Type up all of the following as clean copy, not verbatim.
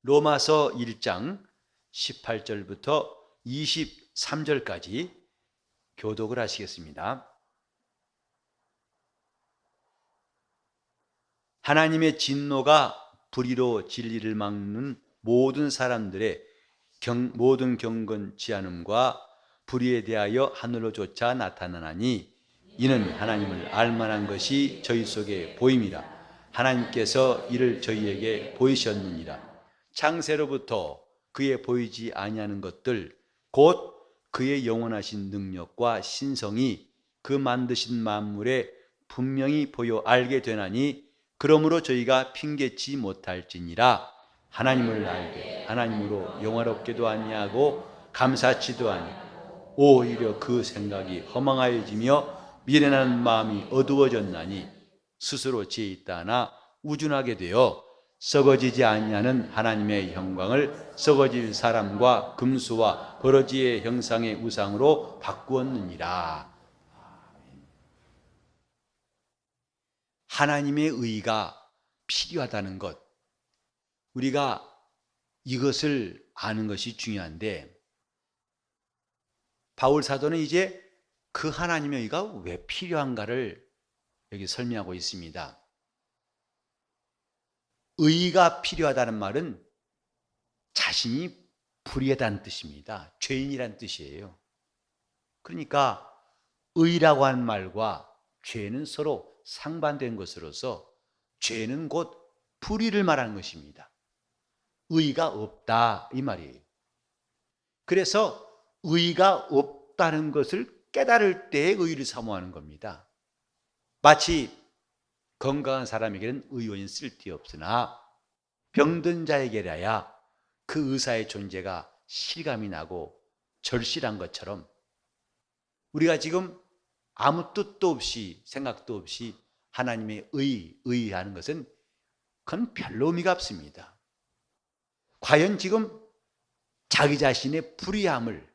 로마서 1장 18절부터 23절까지 교독을 하시겠습니다. 하나님의 진노가 불의로 진리를 막는 모든 사람들의 모든 경건치 않음과 불의에 대하여 하늘로조차 나타나나니 이는 하나님을 알만한 것이 저희 속에 보임이라. 하나님께서 이를 저희에게 보이셨느니라. 창세로부터 그의 보이지 아니하는 것들 곧 그의 영원하신 능력과 신성이 그 만드신 만물에 분명히 보여 알게 되나니 그러므로 저희가 핑계치 못할지니라. 하나님을 알되 하나님으로 영화롭게도 아니하고 감사치도 아니하고 오히려 그 생각이 허망하여지며 미련한 마음이 어두워졌나니 스스로 지혜 있다 하나 우준하게 되어 썩어지지 아니하는 하나님의 영광을 썩어질 사람과 금수와 버러지의 형상의 우상으로 바꾸었느니라. 하나님의 의가 필요하다는 것, 우리가 이것을 아는 것이 중요한데, 바울 사도는 이제 그 하나님의 의가 왜 필요한가를 여기 설명하고 있습니다. 의가 필요하다는 말은 자신이 불의하다는 뜻입니다. 죄인이란 뜻이에요. 그러니까 의라고 하는 말과 죄는 서로 상반된 것으로서 죄는 곧 불의를 말하는 것입니다. 의가 없다 이 말이에요. 그래서 의가 없다는 것을 깨달을 때에 의를 사모하는 겁니다. 마치 건강한 사람에게는 의원이 쓸데없으나 병든 자에게라야 그 의사의 존재가 실감이 나고 절실한 것처럼 우리가 지금 아무 뜻도 없이 생각도 없이 하나님의 의하는 것은 그건 별로 의미가 없습니다. 과연 지금 자기 자신의 불의함을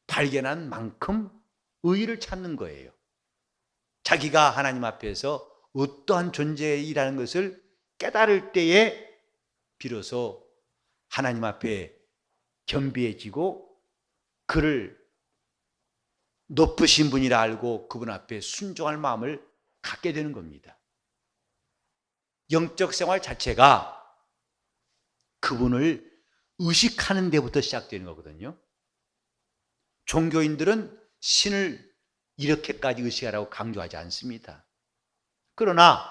발견한 만큼 의를 찾는 거예요. 자기가 하나님 앞에서 어떠한 존재이라는 것을 깨달을 때에 비로소 하나님 앞에 겸비해지고 그를 높으신 분이라 알고 그분 앞에 순종할 마음을 갖게 되는 겁니다. 영적 생활 자체가 그분을 의식하는 데부터 시작되는 거거든요. 종교인들은 신을 이렇게까지 의식하라고 강조하지 않습니다. 그러나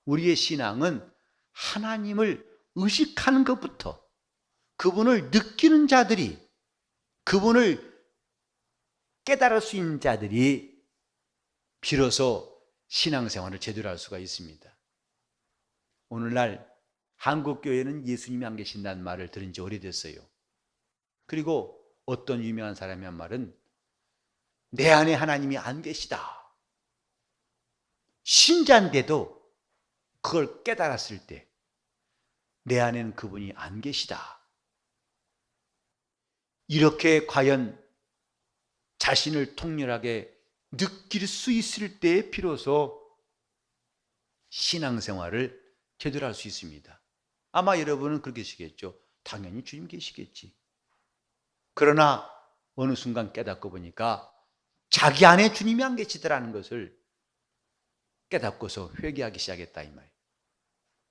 우리의 신앙은 하나님을 의식하는 것부터, 그분을 느끼는 자들이, 그분을 깨달을 수 있는 자들이 비로소 신앙생활을 제대로 할 수가 있습니다. 오늘날 한국교회는 예수님이 안 계신다는 말을 들은 지 오래됐어요. 그리고 어떤 유명한 사람이 한 말은 내 안에 하나님이 안 계시다. 신자인데도 그걸 깨달았을 때 내 안에는 그분이 안 계시다. 이렇게 과연 자신을 통렬하게 느낄 수 있을 때에 비로소 신앙생활을 제대로 할 수 있습니다. 아마 여러분은 그렇게 계시겠죠. 당연히 주님 계시겠지. 그러나 어느 순간 깨닫고 보니까 자기 안에 주님이 안 계시더라는 것을 깨닫고서 회개하기 시작했다 이 말이에요.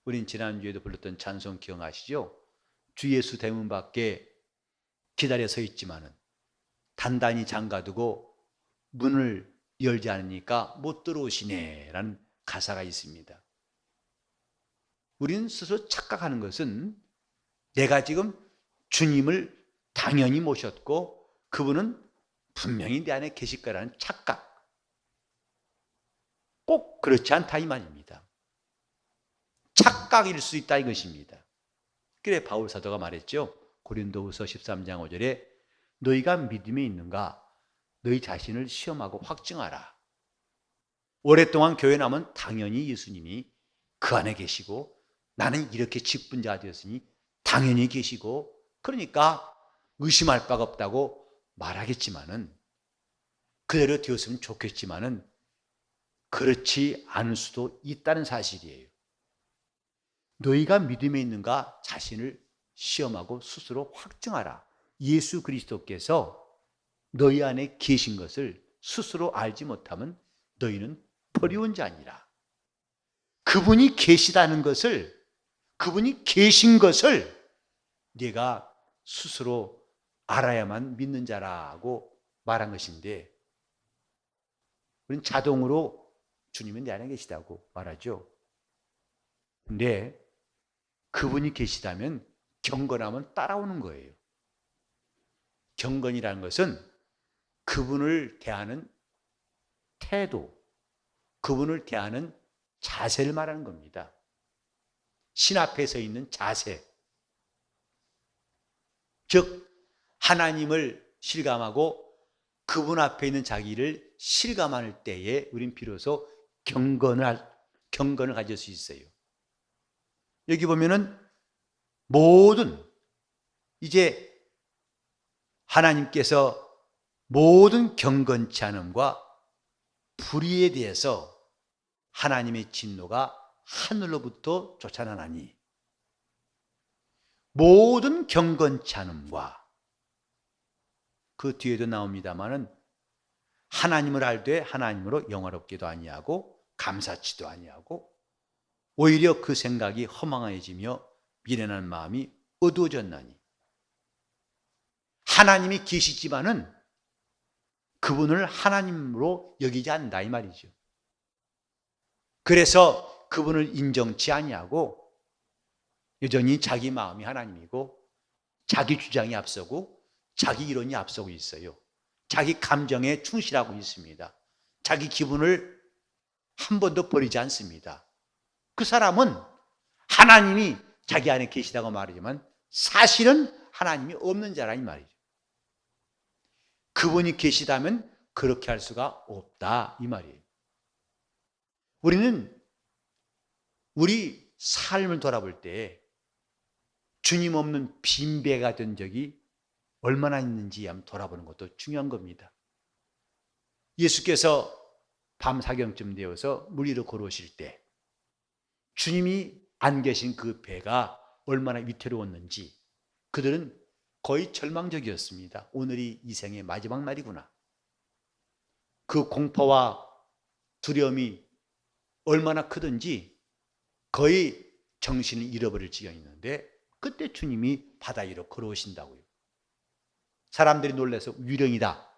우린 지난주에도 불렀던 찬송 기억하시죠? 주 예수 대문 밖에 기다려 서 있지만은 단단히 잠가두고 문을 열지 않으니까 못 들어오시네 라는 가사가 있습니다. 우리는 스스로 착각하는 것은 내가 지금 주님을 당연히 모셨고 그분은 분명히 내 안에 계실 거라는 착각. 꼭 그렇지 않다 이 말입니다. 착각일 수 있다 이것입니다. 그래 바울 사도가 말했죠. 고린도후서 13장 5절에 너희가 믿음에 있는가? 너희 자신을 시험하고 확증하라. 오랫동안 교회 나면 당연히 예수님이 그 안에 계시고 나는 이렇게 직분자 되었으니 당연히 계시고 그러니까 의심할 바가 없다고 말하겠지만은 그대로 되었으면 좋겠지만은 그렇지 않을 수도 있다는 사실이에요. 너희가 믿음에 있는가 자신을 시험하고 스스로 확증하라. 예수 그리스도께서 너희 안에 계신 것을 스스로 알지 못하면 너희는 버리운 자니라. 그분이 계시다는 것을, 그분이 계신 것을 네가 스스로 알아야만 믿는 자라고 말한 것인데, 우리는 자동으로 주님은 내 안에 계시다고 말하죠. 근데 그분이 계시다면 경건하면 따라오는 거예요. 경건이라는 것은 그분을 대하는 태도, 그분을 대하는 자세를 말하는 겁니다. 신 앞에 서 있는 자세, 즉 하나님을 실감하고 그분 앞에 있는 자기를 실감할 때에 우린 비로소 경건을 가질 수 있어요. 여기 보면은 모든, 이제 하나님께서 모든 경건치 않음과 불의에 대해서 하나님의 진노가 하늘로부터 쫓아나나니, 모든 경건치 않음과, 그 뒤에도 나옵니다마는 하나님을 알되 하나님으로 영화롭게도 아니하고 감사치도 아니하고 오히려 그 생각이 허망해지며 미련한 마음이 어두워졌나니, 하나님이 계시지만은 그분을 하나님으로 여기지 않는다 이 말이죠. 그래서 그분을 인정치 아니하고 여전히 자기 마음이 하나님이고 자기 주장이 앞서고 자기 이론이 앞서고 있어요. 자기 감정에 충실하고 있습니다. 자기 기분을 한 번도 버리지 않습니다. 그 사람은 하나님이 자기 안에 계시다고 말하지만 사실은 하나님이 없는 자라 이 말이죠. 그분이 계시다면 그렇게 할 수가 없다 이 말이에요. 우리는 우리 삶을 돌아볼 때 주님 없는 빈배가 된 적이 얼마나 있는지 한번 돌아보는 것도 중요한 겁니다. 예수께서 밤 사경쯤 되어서 물 위로 걸어오실 때 주님이 안 계신 그 배가 얼마나 위태로웠는지 그들은 거의 절망적이었습니다. 오늘이 이 생의 마지막 날이구나. 그 공포와 두려움이 얼마나 크든지 거의 정신을 잃어버릴 지경이었는데 그때 주님이 바다 위로 걸어오신다고요. 사람들이 놀라서 유령이다.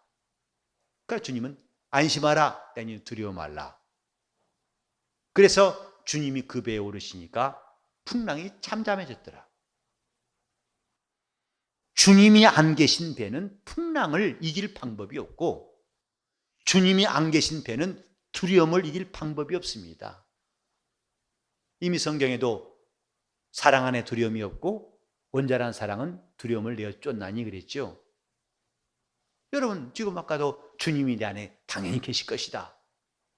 그러니까 주님은 안심하라, 내니 두려워 말라. 그래서 주님이 그 배에 오르시니까 풍랑이 잠잠해졌더라. 주님이 안 계신 배는 풍랑을 이길 방법이 없고 주님이 안 계신 배는 두려움을 이길 방법이 없습니다. 이미 성경에도 사랑 안에 두려움이 없고 온전한 사랑은 두려움을 내어 쫓나니 그랬죠. 여러분 지금 아까도 주님이 내 안에 당연히 계실 것이다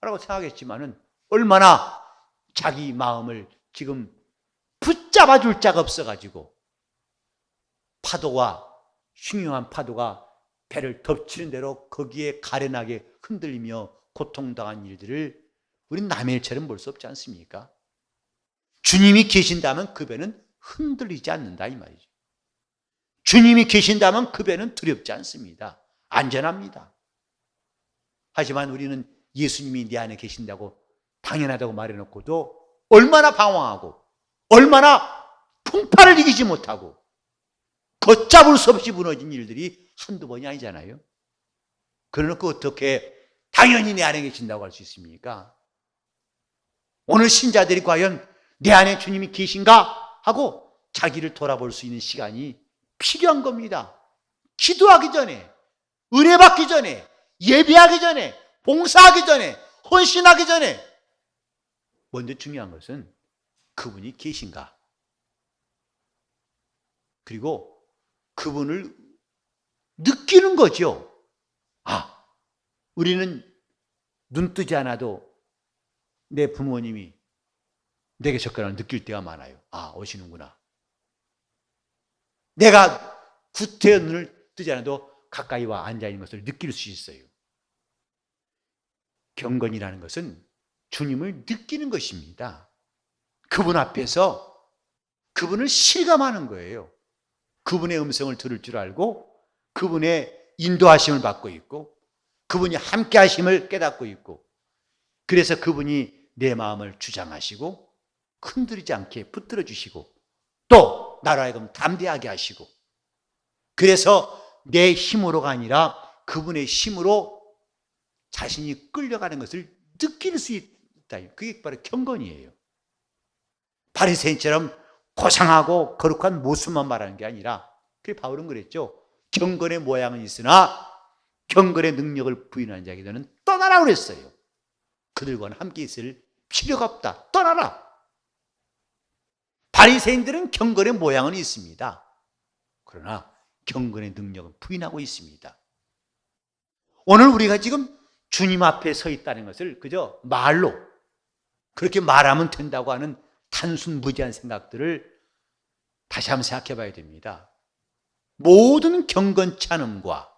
라고 생각했지만은 얼마나 자기 마음을 지금 붙잡아 줄 자가 없어가지고 파도가 흉흉한 파도가 배를 덮치는 대로 거기에 가련하게 흔들리며 고통당한 일들을 우린 남의 일처럼 볼 수 없지 않습니까? 주님이 계신다면 그 배는 흔들리지 않는다 이 말이죠. 주님이 계신다면 그 배는 두렵지 않습니다. 안전합니다. 하지만 우리는 예수님이 내 안에 계신다고 당연하다고 말해놓고도 얼마나 방황하고 얼마나 풍파를 이기지 못하고 걷잡을 수 없이 무너진 일들이 한두 번이 아니잖아요. 그러니까 어떻게 당연히 내 안에 계신다고 할 수 있습니까? 오늘 신자들이 과연 내 안에 주님이 계신가 하고 자기를 돌아볼 수 있는 시간이 필요한 겁니다. 기도하기 전에, 은혜받기 전에, 예배하기 전에, 봉사하기 전에, 헌신하기 전에 먼저 중요한 것은 그분이 계신가, 그리고 그분을 느끼는 거죠. 아, 우리는 눈 뜨지 않아도 내 부모님이 내게 젓가락을 느낄 때가 많아요. 아, 오시는구나. 내가 구태여 눈을 뜨지 않아도 가까이 와 앉아있는 것을 느낄 수 있어요. 경건이라는 것은 주님을 느끼는 것입니다. 그분 앞에서 그분을 실감하는 거예요. 그분의 음성을 들을 줄 알고 그분의 인도하심을 받고 있고 그분이 함께 하심을 깨닫고 있고 그래서 그분이 내 마음을 주장하시고 흔들리지 않게 붙들어 주시고 또 나로 하여금 담대하게 하시고 그래서 내 힘으로가 아니라 그분의 힘으로 자신이 끌려가는 것을 느낄 수 있다. 그게 바로 경건이에요. 바리새인처럼 고상하고 거룩한 모습만 말하는 게 아니라 그래 바울은 그랬죠. 경건의 모양은 있으나 경건의 능력을 부인하는 자에게는 떠나라 그랬어요. 그들과는 함께 있을 필요가 없다. 떠나라. 바리새인들은 경건의 모양은 있습니다. 그러나 경건의 능력은 부인하고 있습니다. 오늘 우리가 지금 주님 앞에 서 있다는 것을 그저 말로 그렇게 말하면 된다고 하는 단순 무지한 생각들을 다시 한번 생각해 봐야 됩니다. 모든 경건치 않음과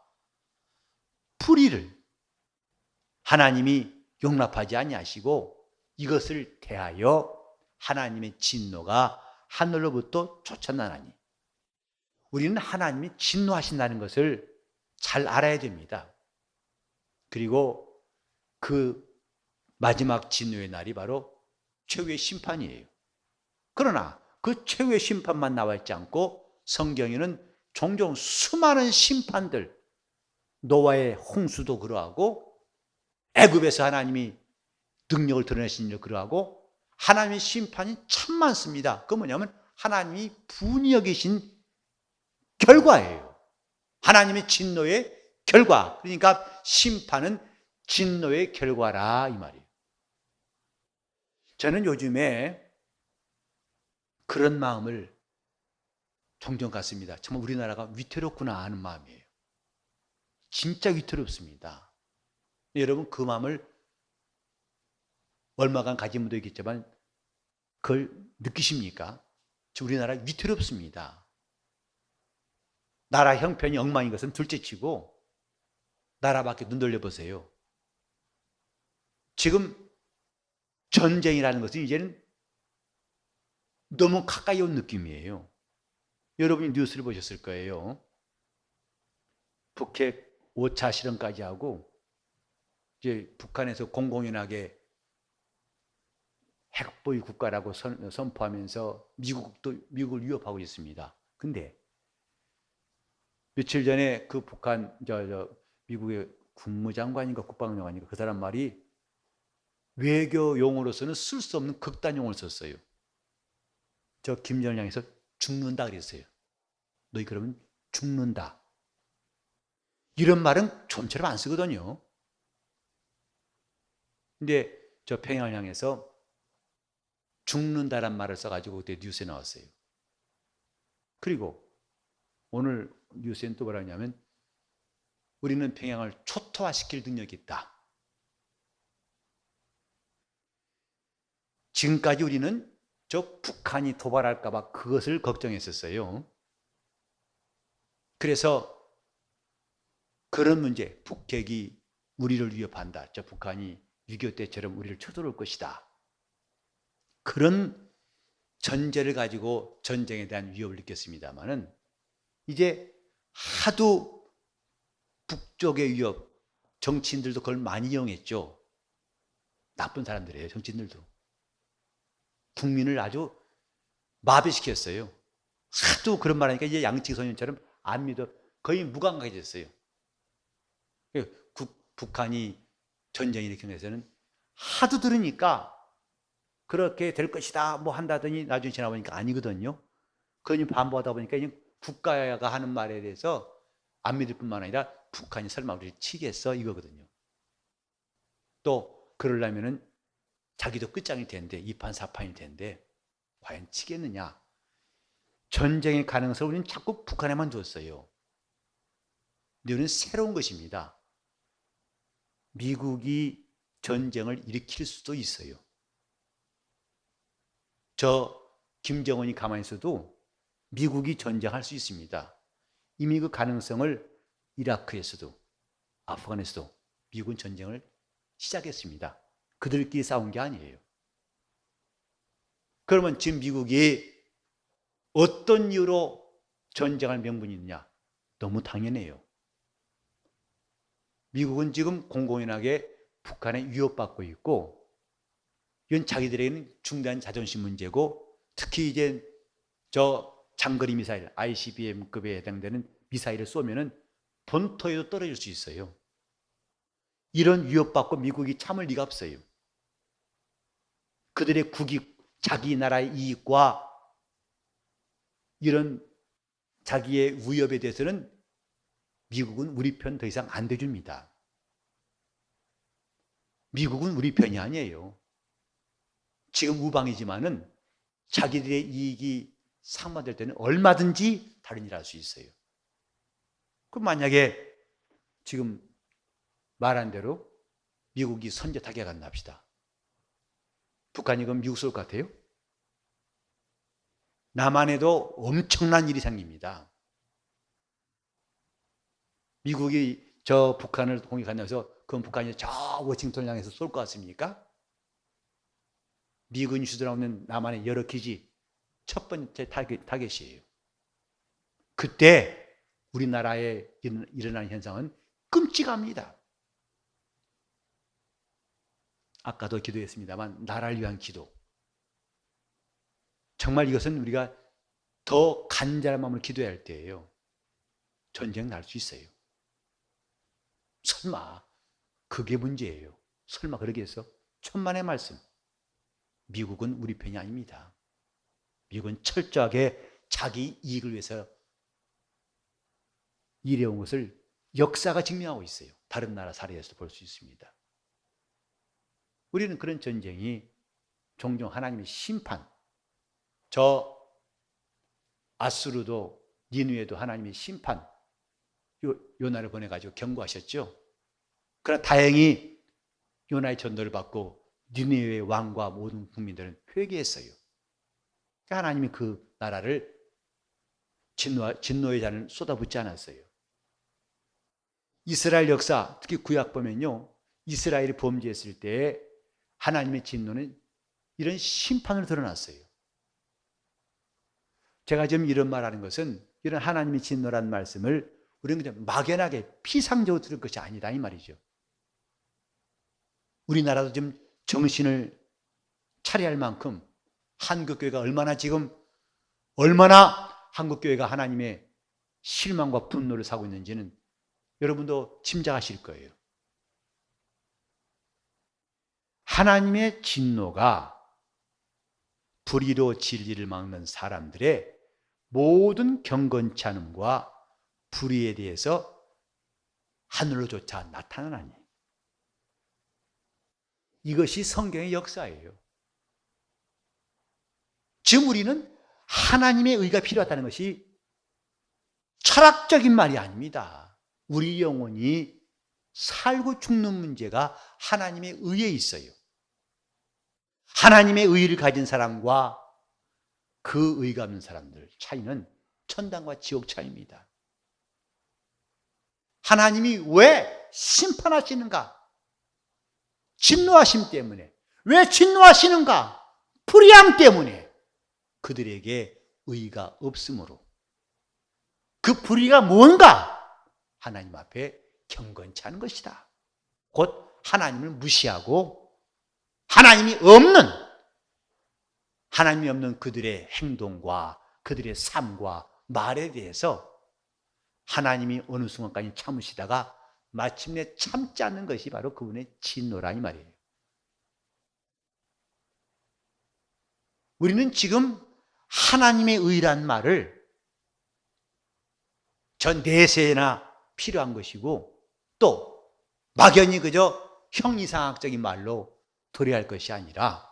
불의를 하나님이 용납하지 아니하시고 이것을 대하여 하나님의 진노가 하늘로부터 쫓아나나니 우리는 하나님이 진노하신다는 것을 잘 알아야 됩니다. 그리고 그 마지막 진노의 날이 바로 최후의 심판이에요. 그러나 그 최후의 심판만 나와 있지 않고 성경에는 종종 수많은 심판들, 노아의 홍수도 그러하고 애굽에서 하나님이 능력을 드러내신 일 그러하고 하나님의 심판이 참 많습니다. 그 뭐냐면 하나님이 분이 여기신 결과예요. 하나님의 진노의 결과. 그러니까 심판은 진노의 결과라 이 말이에요. 저는 요즘에 그런 마음을 종종 갖습니다. 정말 우리나라가 위태롭구나 하는 마음이에요. 진짜 위태롭습니다. 여러분 그 마음을 얼마간 가진 분도 있겠지만 그걸 느끼십니까? 우리나라 위태롭습니다. 나라 형편이 엉망인 것은 둘째치고 나라 밖에 눈 돌려보세요. 지금 전쟁이라는 것은 이제는 너무 가까이 온 느낌이에요. 여러분이 뉴스를 보셨을 거예요. 북핵 5차 실험까지 하고 이제 북한에서 공공연하게 핵보유 국가라고 선포하면서 미국을 위협하고 있습니다. 근데 며칠 전에 그 북한 미국의 국무장관인가 국방장관인가 그 사람 말이 외교 용어로서는 쓸 수 없는 극단 용어를 썼어요. 저 김정을 향해서 죽는다 그랬어요. 너희 그러면 죽는다. 이런 말은 좀처럼 안 쓰거든요. 근데 저 평양을 향해서 죽는다란 말을 써가지고 그때 뉴스에 나왔어요. 그리고 오늘 뉴스에는 또 뭐라 하냐면 우리는 평양을 초토화시킬 능력이 있다. 지금까지 우리는 저 북한이 도발할까 봐 그것을 걱정했었어요. 그래서 그런 문제, 북핵이 우리를 위협한다. 저 북한이 6.25 때처럼 우리를 쳐들어올 것이다. 그런 전제를 가지고 전쟁에 대한 위협을 느꼈습니다만은 이제 하도 북쪽의 위협, 정치인들도 그걸 많이 이용했죠. 나쁜 사람들이에요, 정치인들도. 국민을 아주 마비시켰어요. 하도 그런 말 하니까 이제 양치기 소년처럼 안 믿어 거의 무감각해졌어요. 북한이 전쟁 일으킨 것에는 하도 들으니까 그렇게 될 것이다 뭐 한다더니 나중에 지나보니까 아니거든요. 그러니 반복하다 보니까 이제 국가가 하는 말에 대해서 안 믿을 뿐만 아니라 북한이 설마 우리를 치겠어 이거거든요. 또 그러려면은 자기도 끝장일 텐데 2판 4판일 텐데 과연 치겠느냐. 전쟁의 가능성을 우리는 자꾸 북한에만 뒀어요. 근데 우리는 새로운 것입니다. 미국이 전쟁을 일으킬 수도 있어요. 저 김정은이 가만히 있어도 미국이 전쟁할 수 있습니다. 이미 그 가능성을 이라크에서도 아프간에서도 미국은 전쟁을 시작했습니다. 그들끼리 싸운 게 아니에요. 그러면 지금 미국이 어떤 이유로 전쟁할 명분이 있느냐? 너무 당연해요. 미국은 지금 공공연하게 북한에 위협받고 있고, 이건 자기들에게는 중대한 자존심 문제고, 특히 이제 저 장거리 미사일, ICBM급에 해당되는 미사일을 쏘면은 본토에도 떨어질 수 있어요. 이런 위협받고 미국이 참을 리가 없어요. 그들의 국익, 자기 나라의 이익과 이런 자기의 위협에 대해서는 미국은 우리 편 더 이상 안 돼줍니다. 미국은 우리 편이 아니에요. 지금 우방이지만은 자기들의 이익이 상반될 때는 얼마든지 다른 일을 할 수 있어요. 그럼 만약에 지금 말한 대로 미국이 선제 타격한다 합시다. 북한이 그럼 미국 쏠 것 같아요? 남한에도 엄청난 일이 생깁니다. 미국이 저 북한을 공격한다고 해서 그럼 북한이 저 워싱턴을 향해서 쏠 것 같습니까? 미군 주둔하고 있는 남한의 여러 기지 첫 번째 타겟이에요. 그때 우리나라에 일어나는 현상은 끔찍합니다. 아까도 기도했습니다만 나라를 위한 기도. 정말 이것은 우리가 더 간절한 마음을 기도해야 할 때예요. 전쟁 날 수 있어요. 설마 그게 문제예요. 설마 그러겠어? 천만의 말씀. 미국은 우리 편이 아닙니다. 미국은 철저하게 자기 이익을 위해서 일해온 것을 역사가 증명하고 있어요. 다른 나라 사례에서도 볼 수 있습니다. 우리는 그런 전쟁이 종종 하나님의 심판, 저 아수르도 니느웨도 하나님의 심판, 요나를 보내가지고 경고하셨죠. 그러나 다행히 요나의 전도를 받고 니느웨의 왕과 모든 국민들은 회개했어요. 하나님이 그 나라를 진노의 잔을 쏟아붓지 않았어요. 이스라엘 역사, 특히 구약 보면요, 이스라엘이 범죄했을 때 하나님의 진노는 이런 심판으로 드러났어요. 제가 지금 이런 말하는 것은 이런 하나님의 진노라는 말씀을 우리는 그냥 막연하게 피상적으로 들을 것이 아니다 이 말이죠. 우리나라도 지금 정신을 차려야 할 만큼 한국교회가 얼마나 한국교회가 하나님의 실망과 분노를 사고 있는지는 여러분도 짐작하실 거예요. 하나님의 진노가 불의로 진리를 막는 사람들의 모든 경건치 않음과 불의에 대해서 하늘로조차 나타나나니, 이것이 성경의 역사예요. 지금 우리는 하나님의 의가 필요하다는 것이 철학적인 말이 아닙니다. 우리 영혼이 살고 죽는 문제가 하나님의 의에 있어요. 하나님의 의를 가진 사람과 그 의가 없는 사람들 차이는 천당과 지옥 차이입니다. 하나님이 왜 심판하시는가? 진노하심 때문에. 왜 진노하시는가? 불의함 때문에. 그들에게 의가 없으므로. 그 불의가 뭔가? 하나님 앞에 경건치 않은 것이다. 곧 하나님을 무시하고 하나님이 없는 그들의 행동과 그들의 삶과 말에 대해서 하나님이 어느 순간까지 참으시다가 마침내 참지 않는 것이 바로 그분의 진노라 이 말이에요. 우리는 지금 하나님의 의란 말을 전 내세나 필요한 것이고 또 막연히 그저 형이상학적인 말로 도래할 것이 아니라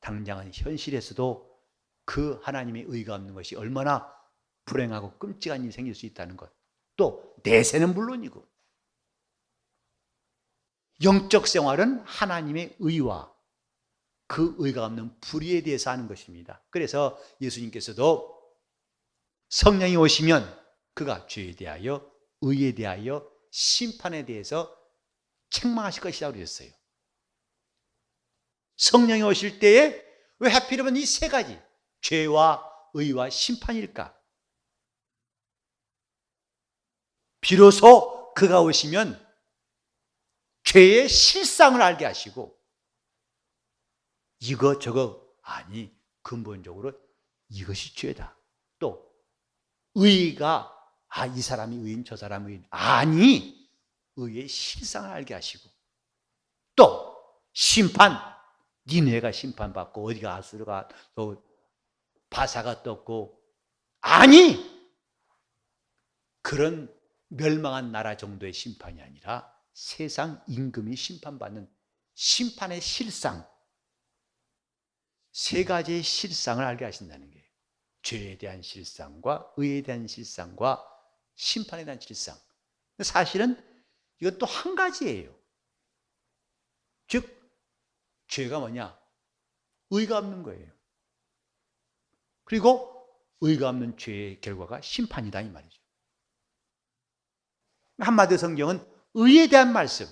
당장은 현실에서도 그 하나님의 의가 없는 것이 얼마나 불행하고 끔찍한 일이 생길 수 있다는 것, 또 내세는 물론이고 영적 생활은 하나님의 의와 그 의가 없는 불의에 대해서 하는 것입니다. 그래서 예수님께서도 성령이 오시면 그가 죄에 대하여 의에 대하여 심판에 대해서 책망하실 것이라고 그랬어요. 성령이 오실 때에 왜 하필이면 이 세 가지 죄와 의와 심판일까? 비로소 그가 오시면 죄의 실상을 알게 하시고 이거 저거 아니 근본적으로 이것이 죄다. 또 의가 이 사람이 의인 저 사람이 의인 아니 의의 실상을 알게 하시고 또 심판 니네가 심판받고 어디가 아스르가 또 바사가 떴고 아니 그런 멸망한 나라 정도의 심판이 아니라 세상 임금이 심판받는 심판의 실상 세 가지의 실상을 알게 하신다는 거예요. 죄에 대한 실상과 의에 대한 실상과 심판에 대한 실상. 사실은 이건 또 한 가지예요. 즉 죄가 뭐냐? 의가 없는 거예요. 그리고 의가 없는 죄의 결과가 심판이다 이 말이죠. 한마디로 성경은 의에 대한 말씀.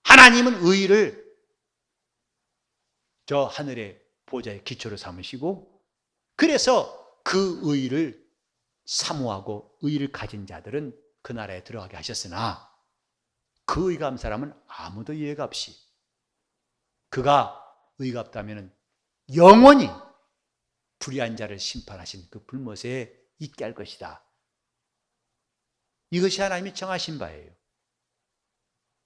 하나님은 의를 저 하늘의 보좌의 기초로 삼으시고 그래서 그 의를 사모하고 의를 가진 자들은 그 나라에 들어가게 하셨으나 그 의가 없는 사람은 아무도 이해가 없이 그가 의가 없다면 영원히 불의한 자를 심판하신 그 불못에 있게 할 것이다. 이것이 하나님이 정하신 바예요.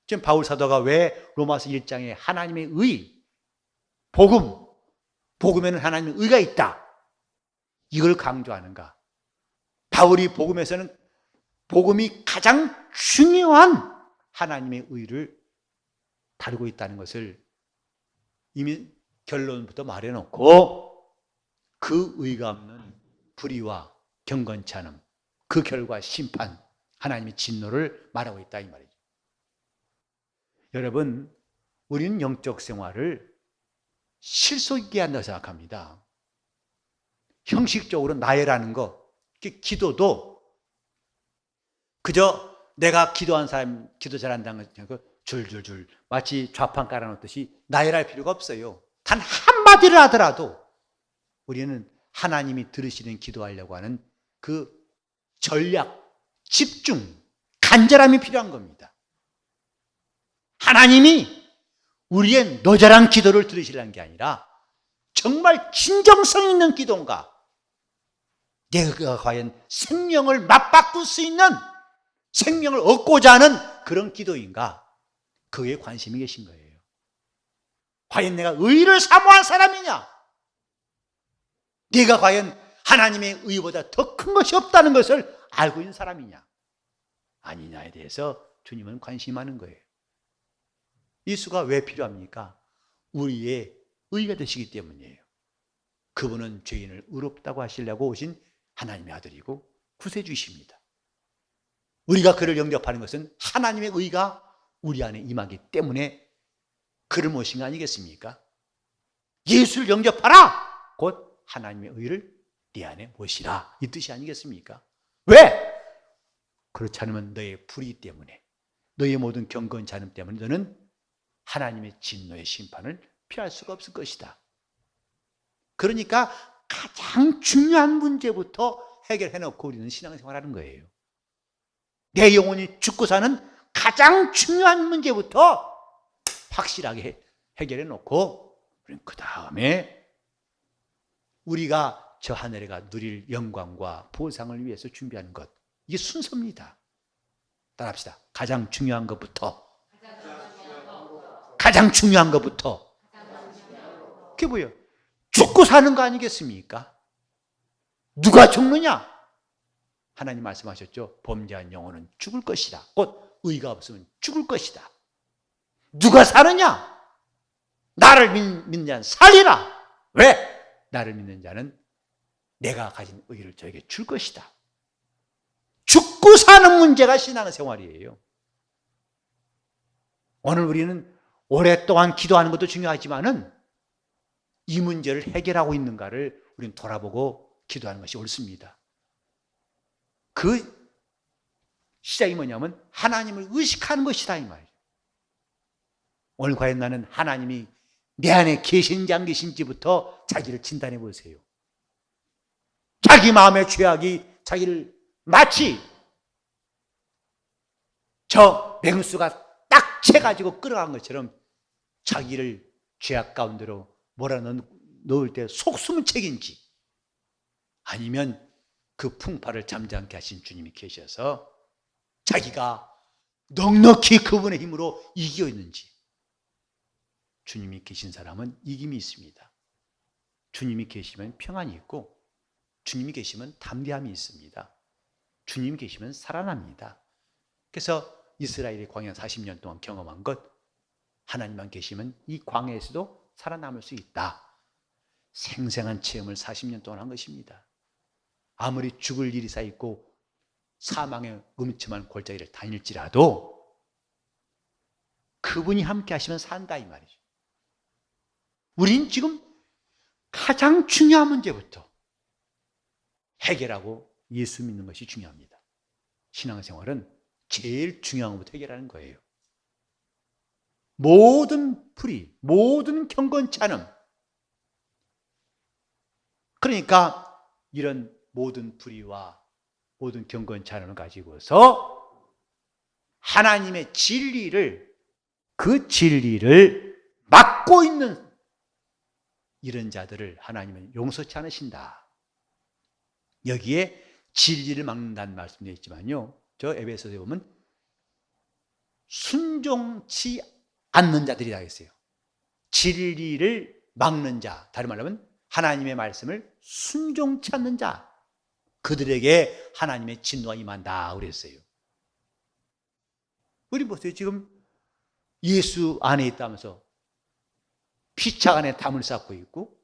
지금 바울 사도가 왜 로마서 1장에 하나님의 의, 복음에는 하나님의 의가 있다. 이걸 강조하는가? 바울이 복음에서는 복음이 가장 중요한 하나님의 의를 다루고 있다는 것을 이미 결론부터 말해놓고 그 의가 없는 불의와 경건치 않음, 그 결과 심판, 하나님의 진노를 말하고 있다 이 말이죠. 여러분, 우리는 영적 생활을 실속 있게 한다고 생각합니다. 형식적으로 나열하는 거, 기도도 그저 내가 기도한 사람 기도 잘한다는 거 줄줄줄 마치 좌판 깔아놓듯이 나열할 필요가 없어요. 단 한마디를 하더라도 우리는 하나님이 들으시는 기도하려고 하는 그 전략, 집중, 간절함이 필요한 겁니다. 하나님이 우리의 노절한 기도를 들으시려는 게 아니라 정말 진정성 있는 기도인가? 내가 과연 생명을 맞바꿀 수 있는 생명을 얻고자 하는 그런 기도인가? 그에 관심이 계신 거예요. 과연 내가 의를 사모한 사람이냐? 네가 과연 하나님의 의보다 더 큰 것이 없다는 것을 알고 있는 사람이냐? 아니냐에 대해서 주님은 관심이 많은 거예요. 예수가 왜 필요합니까? 우리의 의가 되시기 때문이에요. 그분은 죄인을 의롭다고 하시려고 오신 하나님의 아들이고 구세주이십니다. 우리가 그를 영접하는 것은 하나님의 의가 우리 안에 임하기 때문에 그를 모신 거 아니겠습니까? 예수를 영접하라! 곧 하나님의 의를 네 안에 모시라. 이 뜻이 아니겠습니까? 왜? 그렇지 않으면 너의 불의 때문에, 너의 모든 경건치 않음 때문에 너는 하나님의 진노의 심판을 피할 수가 없을 것이다. 그러니까 가장 중요한 문제부터 해결해놓고 우리는 신앙생활하는 거예요. 내 영혼이 죽고 사는 가장 중요한 문제부터 확실하게 해결해놓고 그 다음에 우리가 저 하늘에가 누릴 영광과 보상을 위해서 준비하는 것, 이게 순서입니다. 따라합시다. 가장 중요한 것부터. 가장 중요한 것부터. 그게 뭐예요? 죽고 사는 거 아니겠습니까? 누가 죽느냐? 하나님 말씀하셨죠. 범죄한 영혼은 죽을 것이다. 곧 의가 없으면 죽을 것이다. 누가 사느냐? 나를 믿는 자는 살리라. 왜? 나를 믿는 자는 내가 가진 의를 저에게 줄 것이다. 죽고 사는 문제가 신앙생활이에요. 오늘 우리는 오랫동안 기도하는 것도 중요하지만은 이 문제를 해결하고 있는가를 우리는 돌아보고 기도하는 것이 옳습니다. 그 시작이 뭐냐면 하나님을 의식하는 것이다 이 말이에요. 오늘 과연 나는 하나님이 내 안에 계신지 안 계신지부터 자기를 진단해 보세요. 자기 마음의 죄악이 자기를 마치 저 맹수가 딱 채가지고 끌어간 것처럼 자기를 죄악 가운데로 몰아넣을 때 속수문 책인지, 아니면 그 풍파를 잠잠케 하신 주님이 계셔서 자기가 넉넉히 그분의 힘으로 이기고 있는지. 주님이 계신 사람은 이김이 있습니다. 주님이 계시면 평안이 있고, 주님이 계시면 담대함이 있습니다. 주님이 계시면 살아납니다. 그래서 이스라엘이 광야 40년 동안 경험한 것, 하나님만 계시면 이 광야에서도 살아남을 수 있다. 생생한 체험을 40년 동안 한 것입니다. 아무리 죽을 일이 쌓이고 사망의 음침한 골짜기를 다닐지라도 그분이 함께 하시면 산다, 이 말이죠. 우린 지금 가장 중요한 문제부터 해결하고 예수 믿는 것이 중요합니다. 신앙생활은 제일 중요한 것부터 해결하는 거예요. 모든 불의, 모든 경건치 않음, 그러니까 이런 모든 불의와 모든 경건치 않음을 가지고서 하나님의 진리를, 그 진리를 막고 있는 이런 자들을 하나님은 용서치 않으신다. 여기에 진리를 막는다는 말씀도 있지만요, 저 에베소서에 보면 순종치 않는 자들이라 했어요. 진리를 막는 자, 다른 말로 하면 하나님의 말씀을 순종치 않는 자, 그들에게 하나님의 진노가 임한다 그랬어요. 우리 보세요. 지금 예수 안에 있다면서 피차 안에 담을 쌓고 있고,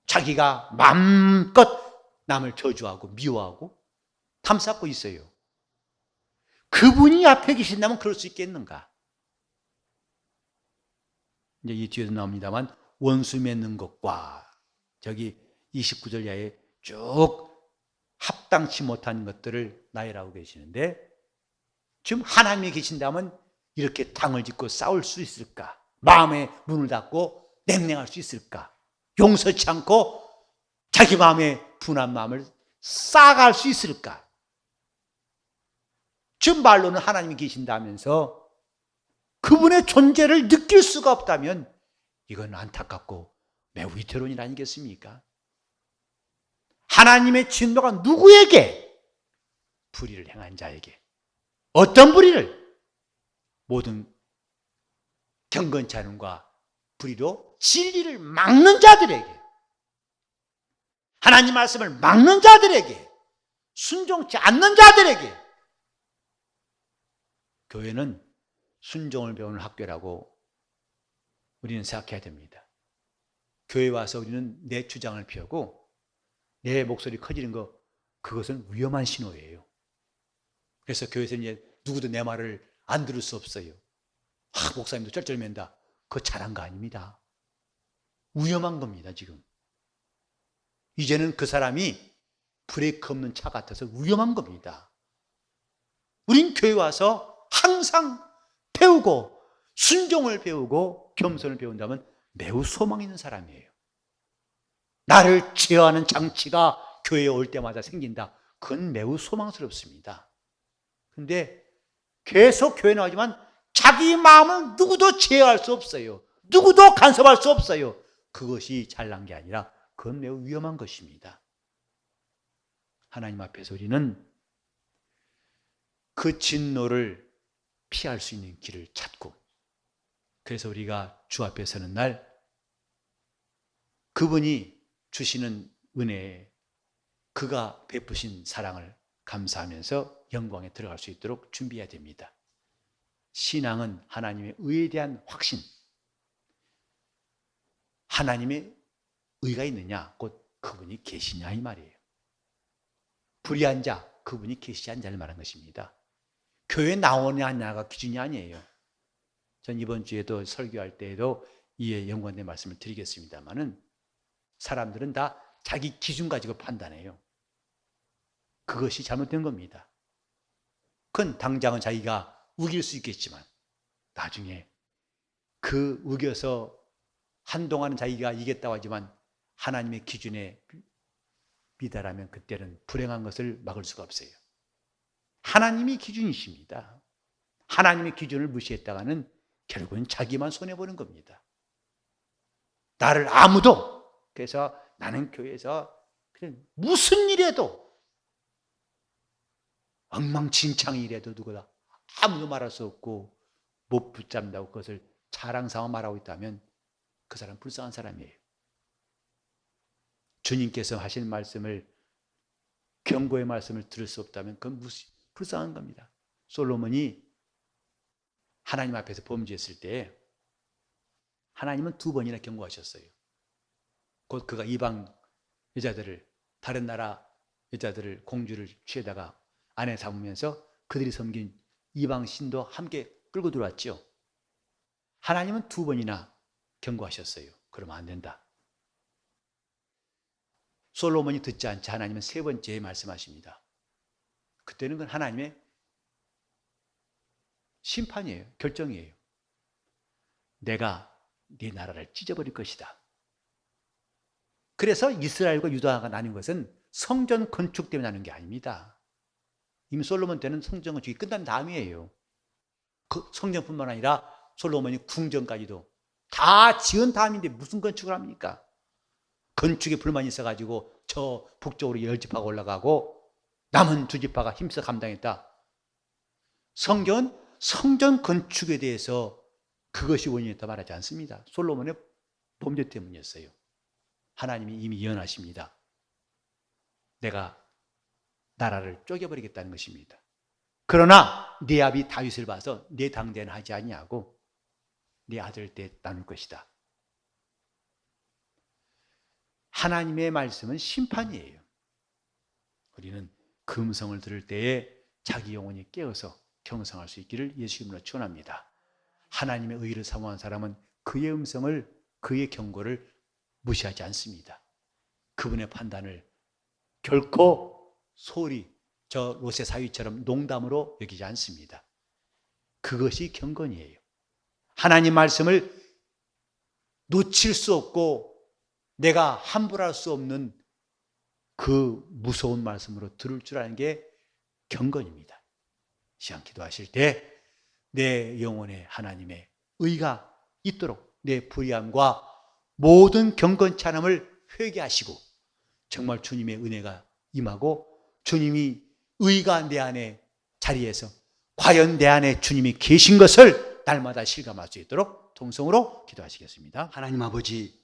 자기가 마음껏 남을 저주하고 미워하고 담 쌓고 있어요. 그분이 앞에 계신다면 그럴 수 있겠는가? 이제 이 뒤에도 나옵니다만, 원수 맺는 것과 저기 29절 이하에 쭉 합당치 못한 것들을 나열하고 계시는데, 지금 하나님이 계신다면 이렇게 당을 짓고 싸울 수 있을까? 마음에 문을 닫고 냉랭할 수 있을까? 용서치 않고 자기 마음에 분한 마음을 쌓아갈 수 있을까? 지금 말로는 하나님이 계신다면서 그분의 존재를 느낄 수가 없다면 이건 안타깝고 매우 위태로운 일 아니겠습니까? 하나님의 진노가 누구에게? 불의를 행한 자에게. 어떤 불의를? 모든 경건치 않음과 불의로 진리를 막는 자들에게, 하나님 말씀을 막는 자들에게, 순종치 않는 자들에게. 교회는 순종을 배우는 학교라고 우리는 생각해야 됩니다. 교회 와서 우리는 내 주장을 피우고 내 목소리 커지는 거, 그것은 위험한 신호예요. 그래서 교회에서 이제 누구도 내 말을 안 들을 수 없어요. 목사님도 쩔쩔맨다. 그거 잘한 거 아닙니다. 위험한 겁니다, 지금. 이제는 그 사람이 브레이크 없는 차 같아서 위험한 겁니다. 우린 교회 와서 항상 배우고 순종을 배우고 겸손을 배운다면 매우 소망 있는 사람이에요. 나를 제어하는 장치가 교회에 올 때마다 생긴다. 그건 매우 소망스럽습니다. 그런데 계속 교회 나오지만 자기 마음을 누구도 제어할 수 없어요. 누구도 간섭할 수 없어요. 그것이 잘난 게 아니라 그건 매우 위험한 것입니다. 하나님 앞에서 우리는 그 진노를 피할 수 있는 길을 찾고, 그래서 우리가 주 앞에 서는 날 그분이 주시는 은혜에, 그가 베푸신 사랑을 감사하면서 영광에 들어갈 수 있도록 준비해야 됩니다. 신앙은 하나님의 의에 대한 확신. 하나님의 의가 있느냐, 곧 그분이 계시냐 이 말이에요. 불의한 자, 그분이 계시지 않은 자를 말한 것입니다. 교회에 나오냐 안 나가 기준이 아니에요. 전 이번 주에도 설교할 때에도 이에 연관된 말씀을 드리겠습니다만은, 사람들은 다 자기 기준 가지고 판단해요. 그것이 잘못된 겁니다. 그건 당장은 자기가 우길 수 있겠지만 나중에 그 우겨서 한동안은 자기가 이겼다고 하지만 하나님의 기준에 미달하면 그때는 불행한 것을 막을 수가 없어요. 하나님이 기준이십니다. 하나님의 기준을 무시했다가는 결국은 자기만 손해보는 겁니다. 나를 아무도, 그래서 나는 교회에서 그냥 무슨 일에도 엉망진창 일에도 누구다 아무도 말할 수 없고 못 붙잡는다고 그것을 자랑삼아 말하고 있다면 그 사람 불쌍한 사람이에요. 주님께서 하신 말씀을, 경고의 말씀을 들을 수 없다면 그건 불쌍한 겁니다. 솔로몬이 하나님 앞에서 범죄했을 때 하나님은 2번이나 경고하셨어요. 곧 그가 이방 여자들을, 다른 나라 여자들을, 공주를 취해다가 아내 삼으면서 그들이 섬긴 이방 신도 함께 끌고 들어왔죠. 하나님은 2번이나 경고하셨어요. 그러면 안 된다. 솔로몬이 듣지 않자 하나님은 3번째에 말씀하십니다. 그때는 그건 하나님의 심판이에요. 결정이에요. 내가 네 나라를 찢어버릴 것이다. 그래서 이스라엘과 유다가 나뉜 것은 성전 건축 때문에 나는 게 아닙니다. 이미 솔로몬 때는 성전 건축이 끝난 다음이에요. 그 성전뿐만 아니라 솔로몬이 궁전까지도 다 지은 다음인데 무슨 건축을 합니까? 건축에 불만이 있어가지고 저 북쪽으로 10지파가 올라가고 남은 2지파가 힘써 감당했다. 성전 건축에 대해서 그것이 원인이었다 말하지 않습니다. 솔로몬의 범죄 때문이었어요. 하나님이 이미 예언하십니다. 내가 나라를 쪼개버리겠다는 것입니다. 그러나 네 아비 다윗을 봐서 네 당대는 하지 아니하고 네 아들 때 나눌 것이다. 하나님의 말씀은 심판이에요. 우리는 그 음성을 들을 때에 자기 영혼이 깨어서 경성할 수 있기를 예수 이름으로 축원합니다. 하나님의 의를 사모한 사람은 그의 음성을, 그의 경고를 무시하지 않습니다. 그분의 판단을 결코 소홀히 저 롯의 사위처럼 농담으로 여기지 않습니다. 그것이 경건이에요. 하나님 말씀을 놓칠 수 없고 내가 함부로할 수 없는 그 무서운 말씀으로 들을 줄 아는 게 경건입니다. 시간 기도하실 때 내 영혼에 하나님의 의가 있도록 내 불의함과 모든 경건치 않음을 회개하시고 정말 주님의 은혜가 임하고 주님이 의가 내 안에 자리에서 과연 내 안에 주님이 계신 것을 날마다 실감할 수 있도록 통성으로 기도하시겠습니다. 하나님 아버지,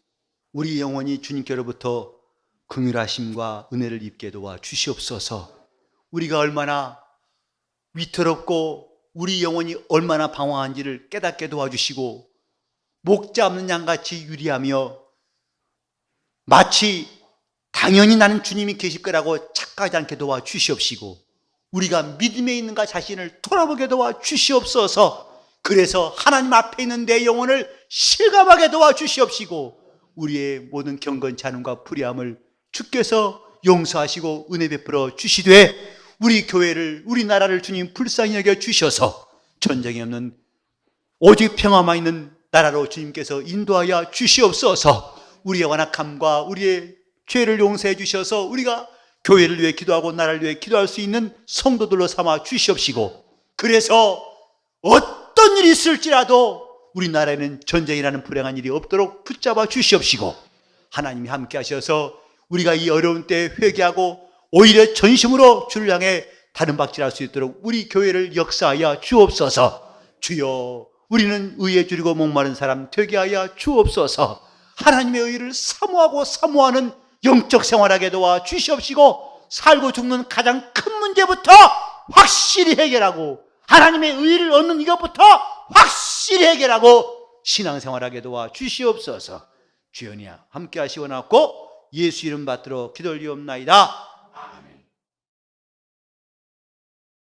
우리 영혼이 주님께로부터 긍휼하심과 은혜를 입게 도와 주시옵소서. 우리가 얼마나 위태롭고 우리 영혼이 얼마나 방황한지를 깨닫게 도와주시고 목 잡는 양같이 유리하며 마치 당연히 나는 주님이 계실 거라고 착각하지 않게 도와주시옵시고 우리가 믿음에 있는가 자신을 돌아보게 도와주시옵소서. 그래서 하나님 앞에 있는 내 영혼을 실감하게 도와주시옵시고 우리의 모든 경건치 않음과 불의함을 주께서 용서하시고 은혜 베풀어 주시되 우리 교회를, 우리 나라를 주님 불쌍히 여겨 주셔서 전쟁이 없는 오직 평화만 있는 나라로 주님께서 인도하여 주시옵소서. 우리의 완악함과 우리의 죄를 용서해 주셔서 우리가 교회를 위해 기도하고 나라를 위해 기도할 수 있는 성도들로 삼아 주시옵시고 그래서 어떤 일이 있을지라도 우리나라에는 전쟁이라는 불행한 일이 없도록 붙잡아 주시옵시고 하나님이 함께 하셔서 우리가 이 어려운 때 회개하고 오히려 전심으로 주를 향해 다른 박질할 수 있도록 우리 교회를 역사하여 주옵소서. 주여, 우리는 의에 줄이고 목마른 사람 되게 하여 주옵소서. 하나님의 의를 사모하고 사모하는 영적 생활하게 도와 주시옵시고 살고 죽는 가장 큰 문제부터 확실히 해결하고 하나님의 의를 얻는 이것부터 확실히 해결하고 신앙생활하게 도와 주시옵소서. 주연이야 함께 하시오나고 예수 이름 받들어 기도 올리옵나이다.